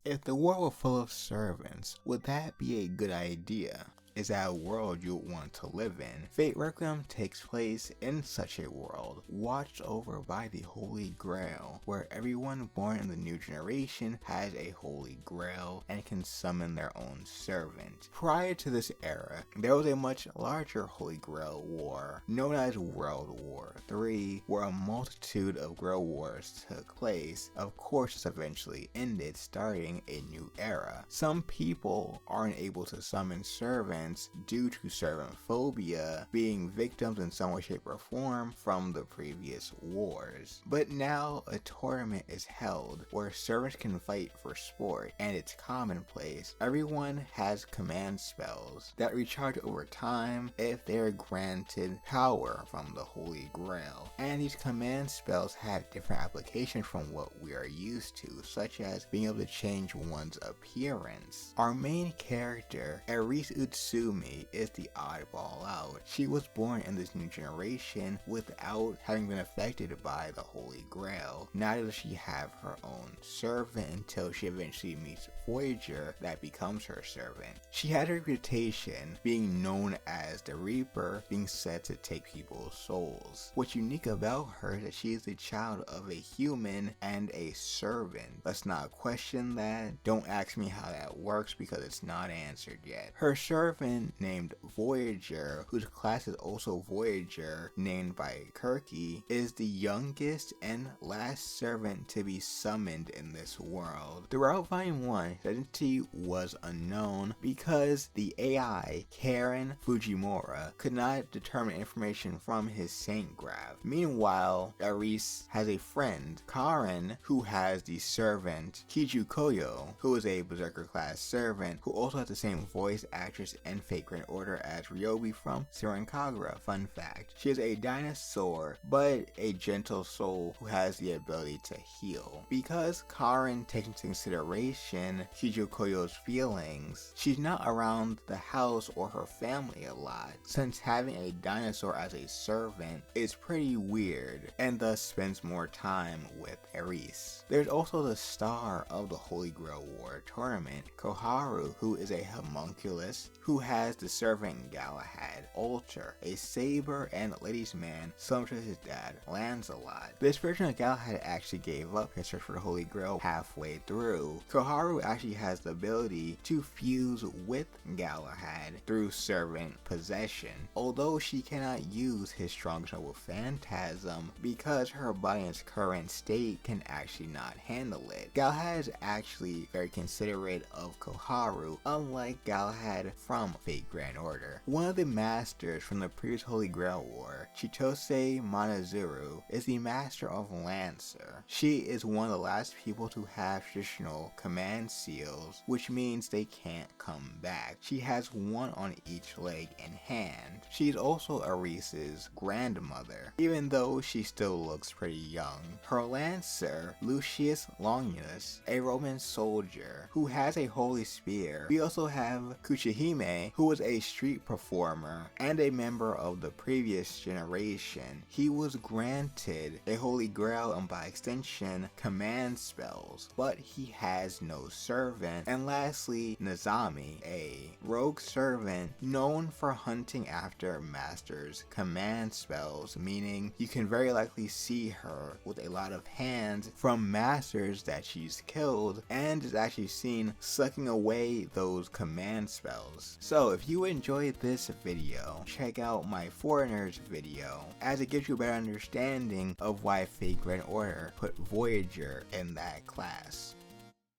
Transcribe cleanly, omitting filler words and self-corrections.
If the world were full of servants, would that be a good idea? Is that a world you would want to live in? Fate Requiem takes place in such a world, watched over by the Holy Grail, where everyone born in the new generation has a Holy Grail and can summon their own servant. Prior to this era, there was a much larger Holy Grail war, known as World War III, where a multitude of Grail wars took place. Of course, this eventually ended, starting a new era. Some people aren't able to summon servants due to servant phobia, being victims in some way, shape, or form from the previous wars. But now a tournament is held where servants can fight for sport, and it's commonplace. Everyone has command spells that recharge over time if they are granted power from the Holy Grail. And these command spells have different applications from what we are used to, such as being able to change one's appearance. Our main character, Erice Utsumi, is the oddball out. She was born in this new generation without having been affected by the Holy Grail. Neither does she have her own servant until she eventually meets Voyager that becomes her servant. She had a reputation being known as the Reaper, being said to take people's souls. What's unique about her is that she is the child of a human and a servant. Let's not question that. Don't ask me how that works because it's not answered yet. Her servant, named Voyager, whose class is also Voyager, named by Kirky, is the youngest and last servant to be summoned in this world. Throughout Volume 1, his identity was unknown because the AI, Karin Fujimura, could not determine information from his Saint Graph. Meanwhile, Erice has a friend, Karin, who has the servant Kijo, who is a Berserker class servant, who also has the same voice actress and Fate Grand Order as Ryobi from Siren Kagura. Fun fact, she is a dinosaur, but a gentle soul who has the ability to heal. Because Karin takes into consideration Kijo's feelings, she's not around the house or her family a lot, since having a dinosaur as a servant is pretty weird, and thus spends more time with Erice. There's also the star of the Holy Grail War tournament, Koharu, who is a homunculus who has the servant Galahad, Alter, a saber and ladies man similar to his dad, Lancelot. This version of Galahad actually gave up his search for the Holy Grail halfway through. Koharu actually has the ability to fuse with Galahad through servant possession, although she cannot use his strong noble phantasm because her body in its current state can actually not handle it. Galahad is actually very considerate of Koharu, unlike Galahad from Fate Grand Order. One of the masters from the previous Holy Grail War, Chitose Manazura, is the master of Lancer. She is one of the last people to have traditional command seals, which means they can't come back. She has one on each leg and hand. She is also Erice's grandmother, even though she still looks pretty young. Her Lancer, Lucius Longinus, a Roman soldier who has a holy spear. We also have Kuchime, who was a street performer and a member of the previous generation. He was granted a Holy Grail and by extension command spells, but he has no servant. And lastly, Nazami, a rogue servant known for hunting after masters' command spells, meaning you can very likely see her with a lot of hands from masters that she's killed and is actually seen sucking away those command spells. So if you enjoyed this video, check out my Foreigners video, as it gives you a better understanding of why Fate Grand Order put Voyager in that class.